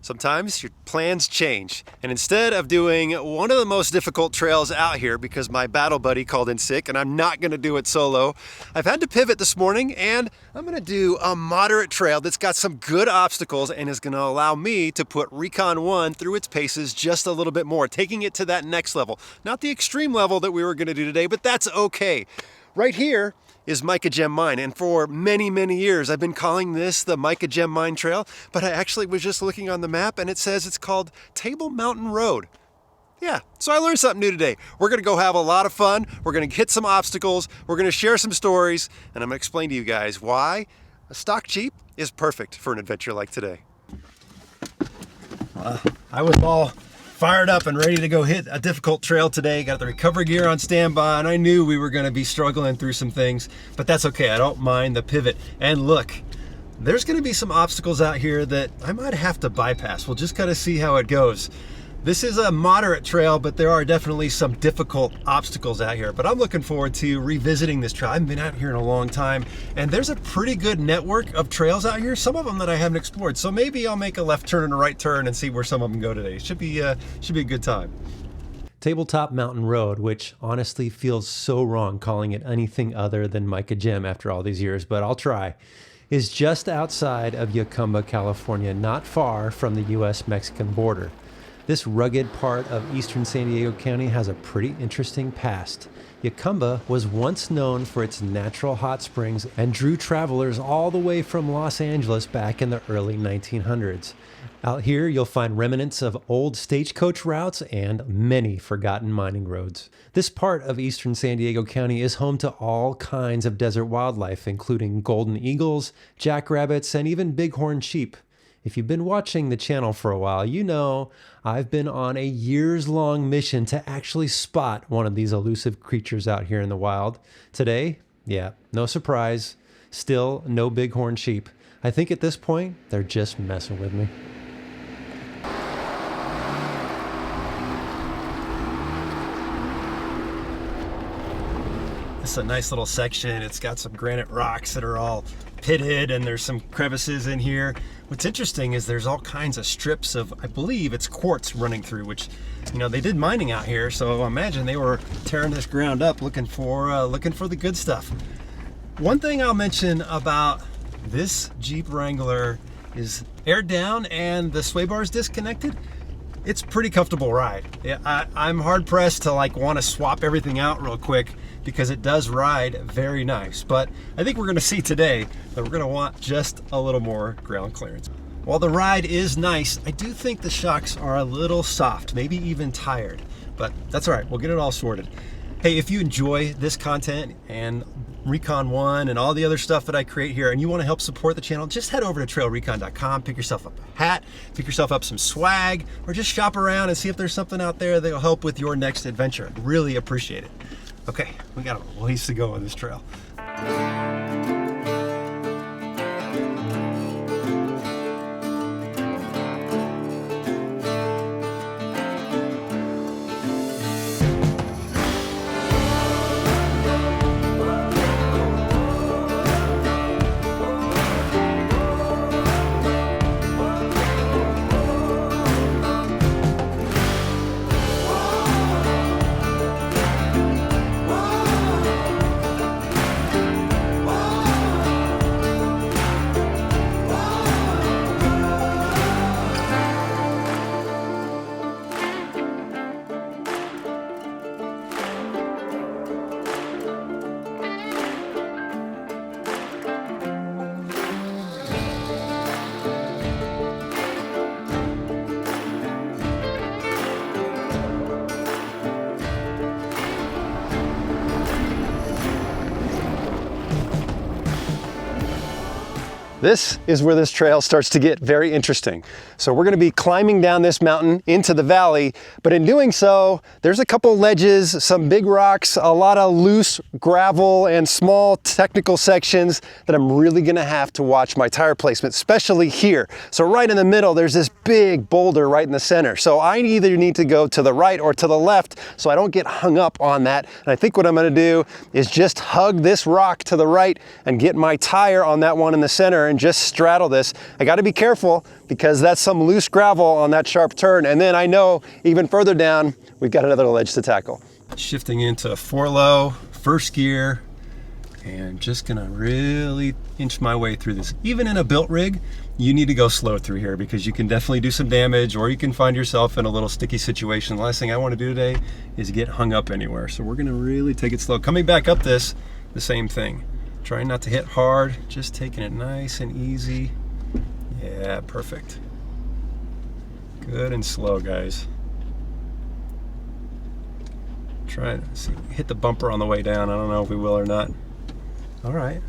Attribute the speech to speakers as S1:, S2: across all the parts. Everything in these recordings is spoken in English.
S1: Sometimes your plans change, and instead of doing one of the most difficult trails out here because my battle buddy called in sick and I'm not going to do it solo, I've had to pivot this morning and I'm going to do a moderate trail that's got some good obstacles and is going to allow me to put Recon One through its paces just a little bit more, taking it to that next level. Not the extreme level that we were going to do today, but that's okay. Right here is Mica Gem Mine, and for many, many years I've been calling this the Mica Gem Mine Trail, but I actually was just looking on the map and it says it's called Tabletop Mountain Road. Yeah, so I learned something new today. We're gonna go have a lot of fun, we're gonna hit some obstacles, we're gonna share some stories, and I'm gonna explain to you guys why a stock Jeep is perfect for an adventure like today. I was all fired up and ready to go hit a difficult trail today. Got the recovery gear on standby, and I knew we were gonna be struggling through some things, but that's okay. I don't mind the pivot. And look, there's gonna be some obstacles out here that I might have to bypass. We'll just kind of see how it goes. This is a moderate trail, but there are definitely some difficult obstacles out here. But I'm looking forward to revisiting this trail. I haven't been out here in a long time, and there's a pretty good network of trails out here, some of them that I haven't explored. So maybe I'll make a left turn and a right turn and see where some of them go today. Should be a good time. Tabletop Mountain Road, which honestly feels so wrong calling it anything other than Mica Gem after all these years, but I'll try, is just outside of Jacumba, California, not far from the US-Mexican border. This rugged part of eastern San Diego County has a pretty interesting past. Jacumba was once known for its natural hot springs and drew travelers all the way from Los Angeles back in the early 1900s. Out here, you'll find remnants of old stagecoach routes and many forgotten mining roads. This part of eastern San Diego County is home to all kinds of desert wildlife, including golden eagles, jackrabbits, and even bighorn sheep. If you've been watching the channel for a while, you know I've been on a years-long mission to actually spot one of these elusive creatures out here in the wild. Today, yeah, no surprise, still no bighorn sheep. I think at this point, they're just messing with me. This is a nice little section. It's got some granite rocks that are all pitted, and there's some crevices in here. What's interesting is there's all kinds of strips of, I believe it's quartz running through, which, you know, they did mining out here, so I imagine they were tearing this ground up looking for the good stuff. One thing I'll mention about this Jeep Wrangler is aired down and the sway bar is disconnected. It's a pretty comfortable ride. I'm hard pressed to want to swap everything out real quick because it does ride very nice. But I think we're going to see today that we're going to want just a little more ground clearance. While the ride is nice, I do think the shocks are a little soft, maybe even tired, but that's all right. We'll get it all sorted. Hey, if you enjoy this content and Recon One and all the other stuff that I create here, and you want to help support the channel, just head over to TrailRecon.com, pick yourself up a hat, pick yourself up some swag, or just shop around and see if there's something out there that'll help with your next adventure. I'd really appreciate it. Okay, we got a ways to go on this trail. This is where this trail starts to get very interesting. So we're gonna be climbing down this mountain into the valley, but in doing so, there's a couple ledges, some big rocks, a lot of loose gravel and small technical sections that I'm really gonna have to watch my tire placement, especially here. So right in the middle, there's this big boulder right in the center. So I either need to go to the right or to the left so I don't get hung up on that. And I think what I'm gonna do is just hug this rock to the right and get my tire on that one in the center and just straddle this. I gotta be careful because that's some loose gravel on that sharp turn. And then I know even further down, we've got another ledge to tackle. Shifting into 4-low, first gear, and just gonna really inch my way through this. Even in a built rig, you need to go slow through here because you can definitely do some damage or you can find yourself in a little sticky situation. The last thing I want to do today is get hung up anywhere. So we're gonna really take it slow. Coming back up this, the same thing. Trying not to hit hard, just taking it nice and easy. Yeah, perfect. Good and slow, guys. Try to see, hit the bumper on the way down. I don't know if we will or not. All right,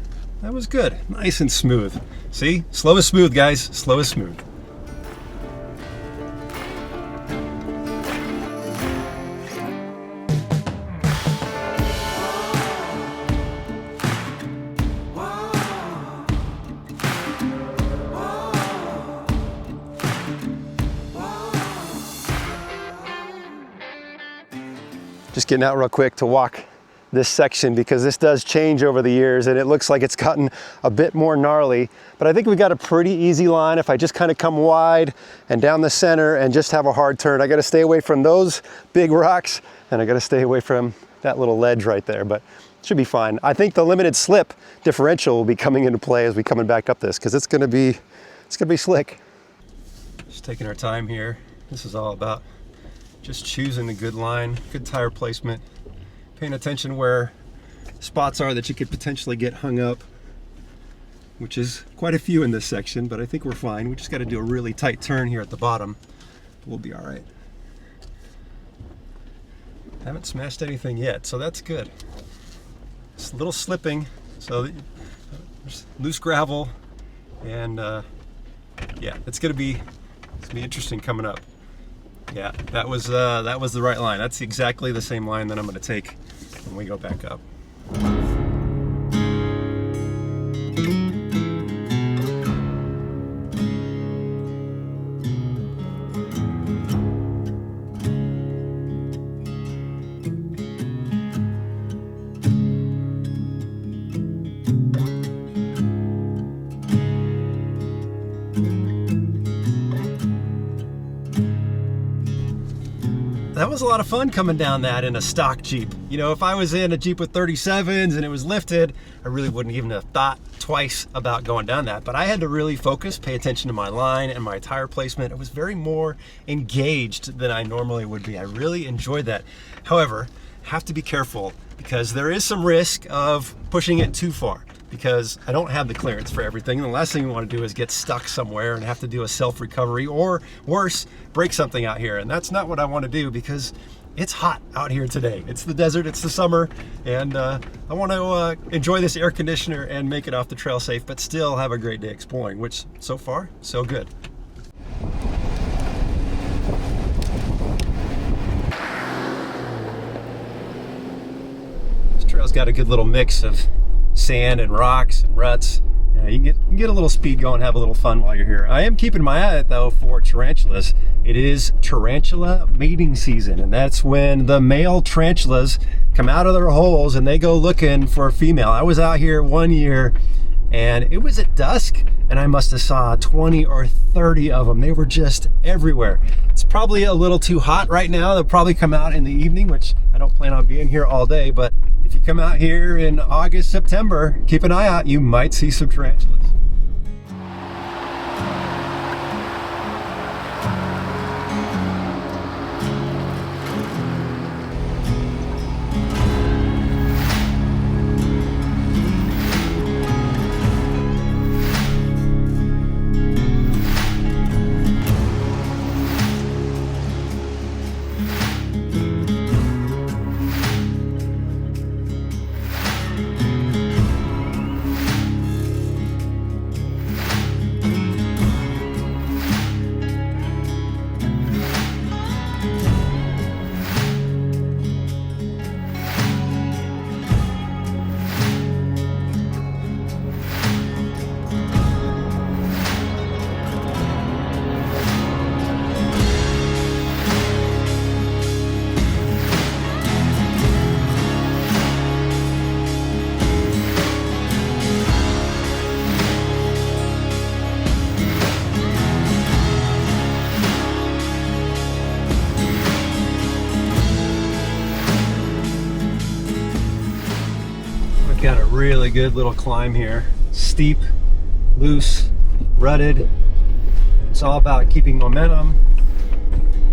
S1: that was good. Nice and smooth. See, slow is smooth, guys. Slow is smooth. Just getting out real quick to walk this section because this does change over the years and it looks like it's gotten a bit more gnarly, but I think we got a pretty easy line if I just kind of come wide and down the center and just have a hard turn. I got to stay away from those big rocks and I got to stay away from that little ledge right there, but it should be fine. I think the limited slip differential will be coming into play as we coming back up this because it's gonna be slick. Just taking our time here. This is all about just choosing a good line, good tire placement, paying attention where spots are that you could potentially get hung up, which is quite a few in this section, but I think we're fine. We just got to do a really tight turn here at the bottom. We'll be all right. Haven't smashed anything yet, so that's good. It's a little slipping, so there's loose gravel, and yeah, it's gonna be interesting coming up. Yeah, that was the right line. That's exactly the same line that I'm going to take when we go back up. That was a lot of fun coming down that in a stock Jeep. You know, if I was in a Jeep with 37s and it was lifted, I really wouldn't even have thought twice about going down that. But I had to really focus, pay attention to my line and my tire placement. I was very more engaged than I normally would be. I really enjoyed that. However, have to be careful because there is some risk of pushing it too far because I don't have the clearance for everything. And the last thing you want to do is get stuck somewhere and have to do a self-recovery or worse, break something out here. And that's not what I want to do because it's hot out here today. It's the desert, it's the summer, and I want to enjoy this air conditioner and make it off the trail safe, but still have a great day exploring, which so far, so good. This trail's got a good little mix of sand and rocks and ruts. You can get a little speed going, have a little fun while you're here. I am keeping my eye out though for tarantulas. It is tarantula mating season, and that's when the male tarantulas come out of their holes and they go looking for a female. I was out here one year and it was at dusk and I must have saw 20 or 30 of them. They were just everywhere. It's probably a little too hot right now. They'll probably come out in the evening, which I don't plan on being here all day, but if you come out here in August, September, keep an eye out. You might see some tarantulas. really good little climb here. Steep, loose, rutted. It's all about keeping momentum,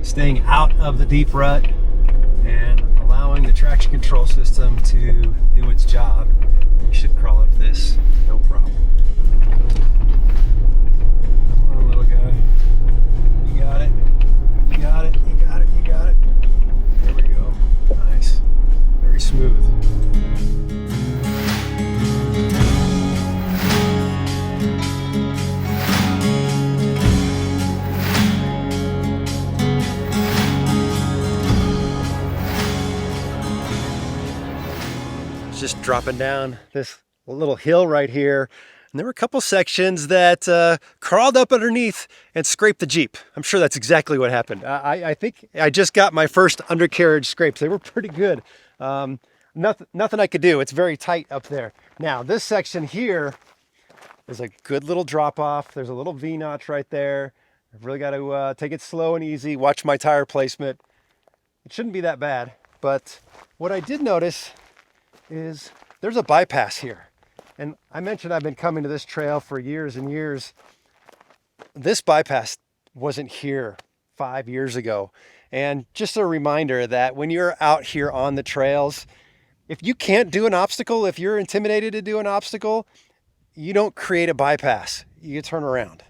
S1: staying out of the deep rut, and allowing the traction control system to do its job. We should crawl up this, no problem. Come on, little guy. You got it. You got it. You got it. You got it. There we go. Nice. Very smooth. Just dropping down this little hill right here, and there were a couple sections that crawled up underneath and scraped the Jeep. I'm sure that's exactly what happened. I think I just got my first undercarriage scrapes. They were pretty good. Nothing I could do. It's very tight up there. Now this section here is a good little drop off. There's a little V-notch right there. I've really got to take it slow and easy. Watch my tire placement. It shouldn't be that bad, but what I did notice is there's a bypass here. And I mentioned I've been coming to this trail for years and years. This bypass wasn't here 5 years ago. And just a reminder that when you're out here on the trails, if you can't do an obstacle, if you're intimidated to do an obstacle, you don't create a bypass. You turn around.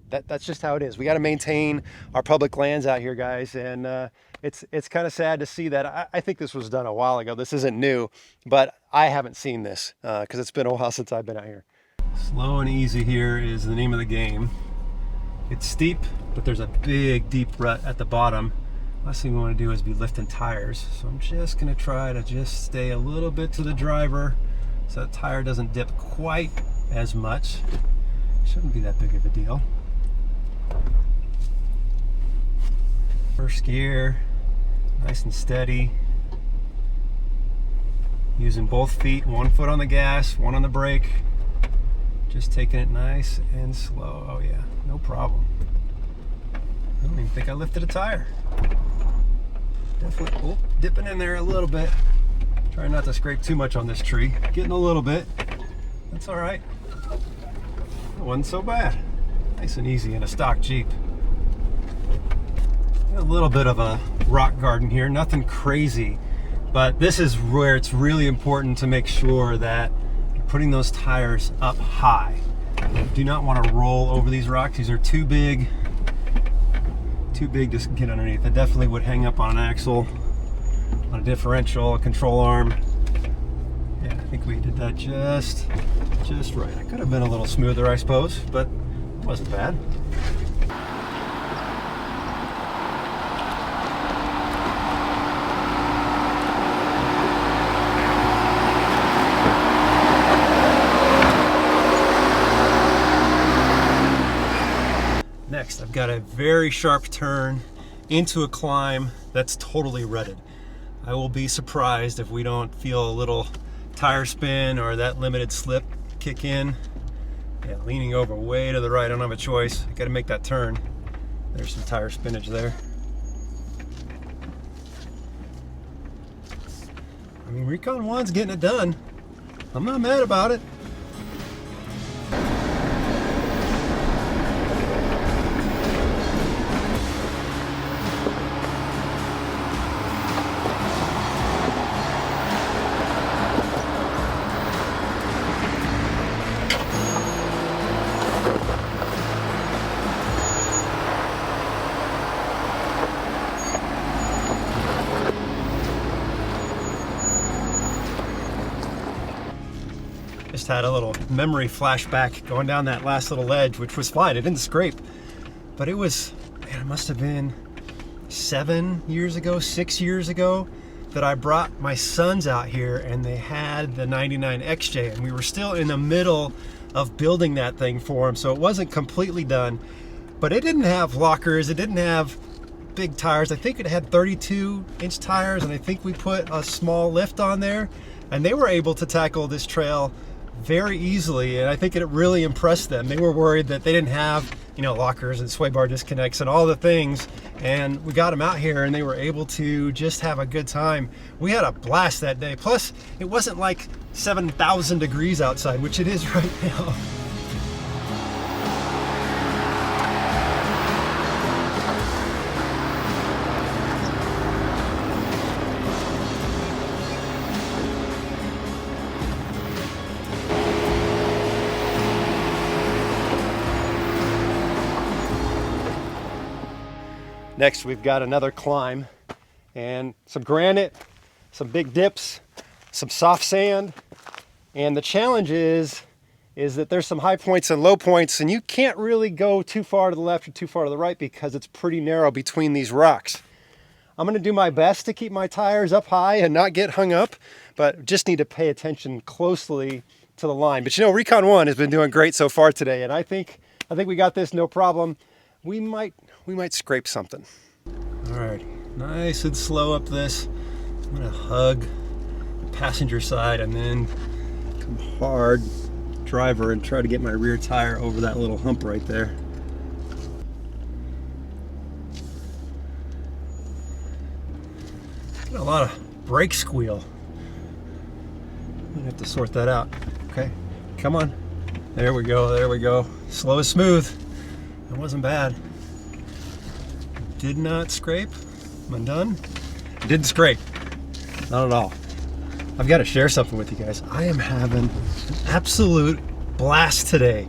S1: That's just how it is. We got to maintain our public lands out here, guys. And it's kind of sad to see that. I think this was done a while ago. This isn't new, but I haven't seen this because it's been a while since I've been out here. Slow and easy here is the name of the game. It's steep, but there's a big deep rut at the bottom. Last thing we want to do is be lifting tires. So I'm just going to try to just stay a little bit to the driver so the tire doesn't dip quite as much. Shouldn't be that big of a deal. First gear, nice and steady. Using both feet, 1 foot on the gas, 1 on the brake. Just taking it nice and slow. Oh yeah, no problem. I don't even think I lifted a tire. Definitely dipping in there a little bit. Trying not to scrape too much on this tree. Getting a little bit. That's all right. It wasn't so bad. Nice and easy in a stock Jeep. A little bit of a rock garden here, nothing crazy, but this is where it's really important to make sure that you're putting those tires up high. You do not want to roll over these rocks. These are too big to get underneath. I definitely would hang up on an axle, on a differential, a control arm. Yeah, I think we did that just right. I could have been a little smoother, I suppose, but it wasn't bad. Next, I've got a very sharp turn into a climb that's totally rutted. I will be surprised if we don't feel a little tire spin or that limited slip kick in. Yeah, leaning over way to the right, I don't have a choice. I gotta make that turn. There's some tire spinach there. I mean, Recon One's getting it done. I'm not mad about it. Just had a little memory flashback going down that last little ledge, which was fine. It didn't scrape, but it was, man, it must have been 7 years ago, 6 years ago that I brought my sons out here and they had the 99 XJ and we were still in the middle of building that thing for them. So it wasn't completely done, but it didn't have lockers. It didn't have big tires. I think it had 32-inch tires and I think we put a small lift on there and they were able to tackle this trail very easily, and I think it really impressed them. They were worried that they didn't have, lockers and sway bar disconnects and all the things, and we got them out here and they were able to just have a good time. We had a blast that day. Plus, it wasn't like 7,000 degrees outside, which it is right now. Next, we've got another climb and some granite, some big dips, some soft sand. And the challenge is that there's some high points and low points, and you can't really go too far to the left or too far to the right because it's pretty narrow between these rocks. I'm gonna do my best to keep my tires up high and not get hung up, but just need to pay attention closely to the line. But Recon One has been doing great so far today, and I think we got this no problem. We might scrape something. All right, nice and slow up this. I'm gonna hug the passenger side and then come hard driver and try to get my rear tire over that little hump right there. Got a lot of brake squeal. I'm gonna have to sort that out. Okay, come on. There we go, there we go. Slow and smooth. It wasn't bad. Did not scrape. Am I done? Didn't scrape. Not at all. I've got to share something with you guys. I am having an absolute blast today.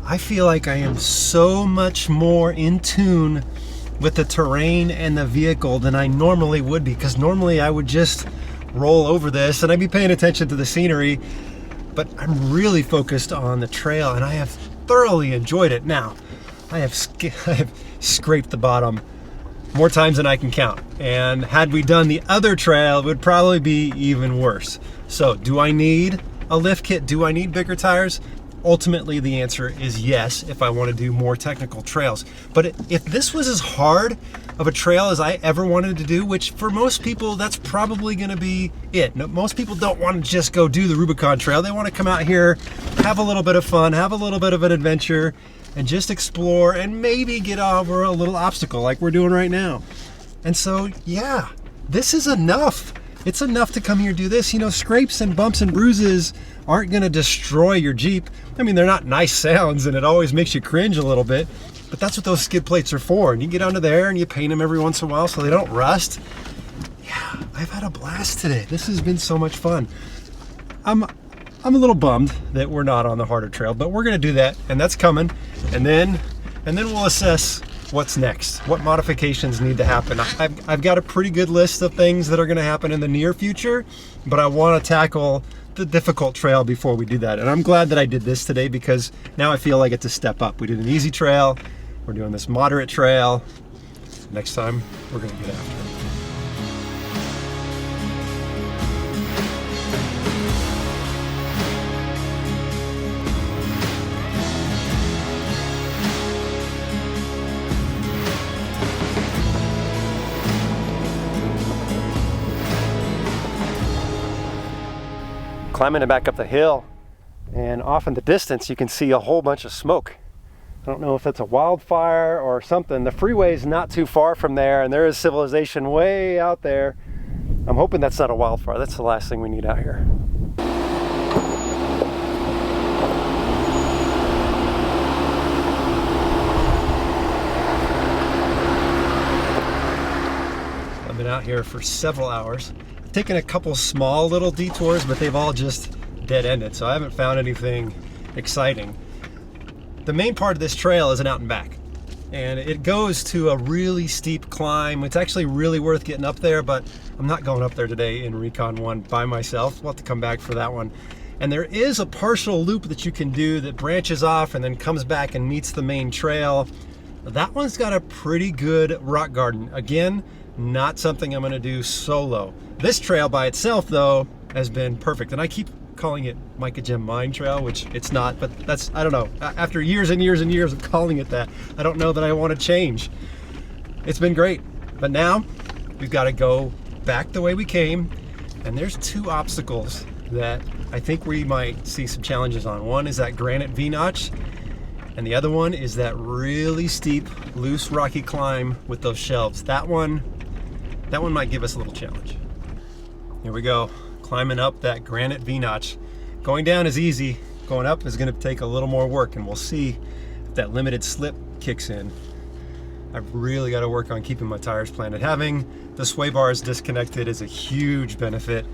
S1: I feel like I am so much more in tune with the terrain and the vehicle than I normally would be, because normally I would just roll over this and I'd be paying attention to the scenery, but I'm really focused on the trail and I have thoroughly enjoyed it. Now, I have scraped the bottom more times than I can count. And had we done the other trail, it would probably be even worse. So do I need a lift kit? Do I need bigger tires? Ultimately, the answer is yes, if I want to do more technical trails. But if this was as hard of a trail as I ever wanted to do, which for most people, that's probably going to be it. No, most people don't want to just go do the Rubicon Trail. They want to come out here, have a little bit of fun, have a little bit of an adventure, and just explore and maybe get over a little obstacle like we're doing right now. And so, yeah, this is enough. It's enough to come here and do this. Scrapes and bumps and bruises aren't gonna destroy your Jeep. I mean, they're not nice sounds and it always makes you cringe a little bit, but that's what those skid plates are for. And you get under there and you paint them every once in a while so they don't rust. Yeah, I've had a blast today. This has been so much fun. I'm a little bummed that we're not on the harder trail, but we're gonna do that, and that's coming. And then we'll assess what's next, what modifications need to happen. I've got a pretty good list of things that are gonna happen in the near future, but I wanna tackle the difficult trail before we do that. And I'm glad that I did this today because now I feel like it's a step up. We did an easy trail, we're doing this moderate trail. Next time, we're gonna get after it. Climbing it back up the hill, and off in the distance you can see a whole bunch of smoke. I don't know if it's a wildfire or something. The freeway's not too far from there and there is civilization way out there. I'm hoping that's not a wildfire. That's the last thing we need out here. I've been out here for several hours. Taken a couple small little detours, but they've all just dead-ended, so I haven't found anything exciting. The main part of this trail is an out and back, and it goes to a really steep climb. It's actually really worth getting up there, but I'm not going up there today in Recon One by myself. We'll have to come back for that one. And there is a partial loop that you can do that branches off and then comes back and meets the main trail. That one's got a pretty good rock garden. Again, not something I'm gonna do solo. This trail by itself, though, has been perfect. And I keep calling it Micah Jim Mine Trail, which it's not, but that's, I don't know. After years and years and years of calling it that, I don't know that I want to change. It's been great. But now we've got to go back the way we came. And there's two obstacles that I think we might see some challenges on. One is that granite V-notch, and the other one is that really steep, loose, rocky climb with those shelves. That one might give us a little challenge. Here we go, climbing up that granite V-notch. Going down is easy, going up is gonna take a little more work, and we'll see if that limited slip kicks in. I've really got to work on keeping my tires planted. Having the sway bars disconnected is a huge benefit.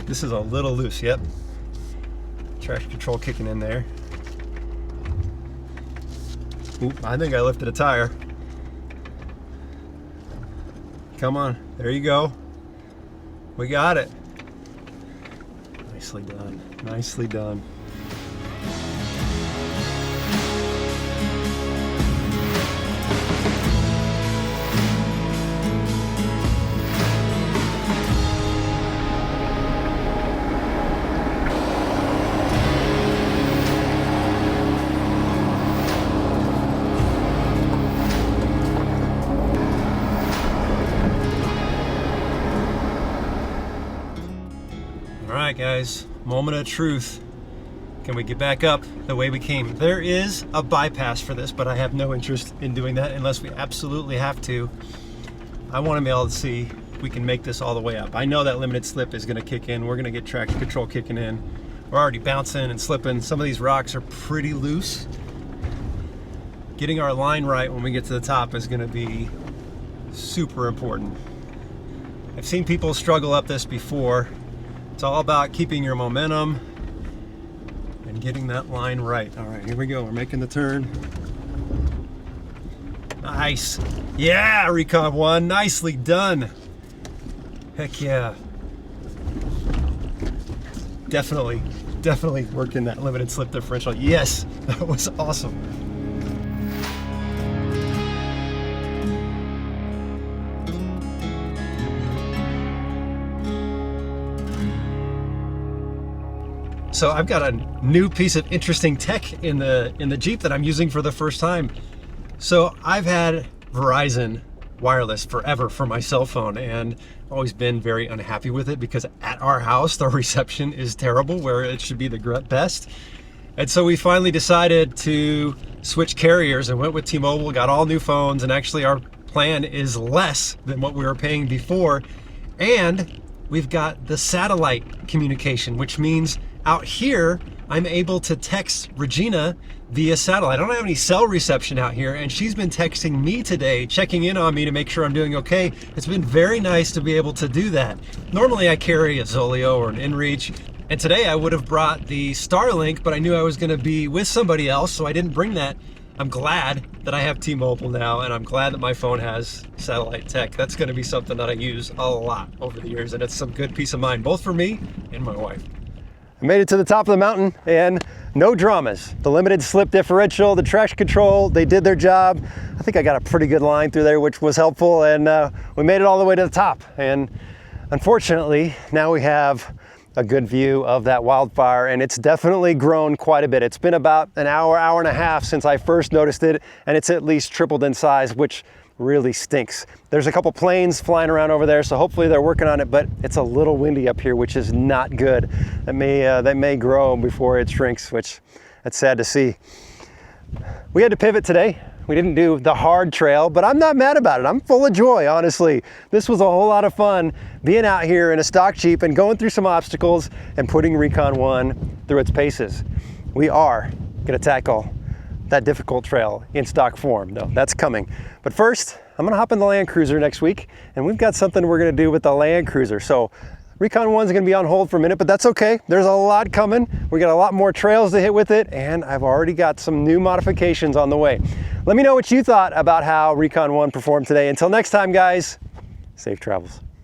S1: This is a little loose, yep. Traction control kicking in there. Oop, I think I lifted a tire. Come on, there you go. We got it. Nicely done, nicely done. All right, guys, moment of truth. Can we get back up the way we came? There is a bypass for this, but I have no interest in doing that unless we absolutely have to. I want to be able to see if we can make this all the way up. I know that limited slip is going to kick in. We're going to get traction control kicking in. We're already bouncing and slipping. Some of these rocks are pretty loose. Getting our line right when we get to the top is going to be super important. I've seen people struggle up this before. It's all about keeping your momentum and getting that line right. All right, here we go. We're making the turn. Nice. Yeah, Recon One, nicely done. Heck yeah. Definitely working that limited slip differential. Yes, that was awesome. So I've got a new piece of interesting tech in the Jeep that I'm using for the first time. So I've had Verizon wireless forever for my cell phone, and always been very unhappy with it because at our house the reception is terrible where it should be the best. And so we finally decided to switch carriers and went with T-Mobile, got all new phones, and actually our plan is less than what we were paying before. And we've got the satellite communication, which means out here, I'm able to text Regina via satellite. I don't have any cell reception out here, and she's been texting me today, checking in on me to make sure I'm doing okay. It's been very nice to be able to do that. Normally I carry a Zoleo or an InReach, and today I would have brought the Starlink, but I knew I was gonna be with somebody else, so I didn't bring that. I'm glad that I have T-Mobile now, and I'm glad that my phone has satellite tech. That's gonna be something that I use a lot over the years, and it's some good peace of mind, both for me and my wife. I made it to the top of the mountain and no dramas. The limited slip differential, the traction control, they did their job. I think I got a pretty good line through there, which was helpful, and we made it all the way to the top. And unfortunately, now we have a good view of that wildfire, and it's definitely grown quite a bit. It's been about an hour and a half since I first noticed it, and it's at least tripled in size, which really stinks. There's a couple planes flying around over there, so hopefully they're working on it, but it's a little windy up here, which is not good. That may grow before it shrinks, which that's sad to see. We had to pivot today. We didn't do the hard trail, but I'm not mad about it. I'm full of joy, honestly. This was a whole lot of fun being out here in a stock Jeep and going through some obstacles and putting Recon One through its paces. We are gonna tackle that difficult trail in stock form. No, that's coming. But first, I'm gonna hop in the Land Cruiser next week, and we've got something we're gonna do with the Land Cruiser. So Recon One's gonna be on hold for a minute, but that's okay. There's a lot coming. We got a lot more trails to hit with it, and I've already got some new modifications on the way. Let me know what you thought about how Recon One performed today. Until next time, guys, safe travels.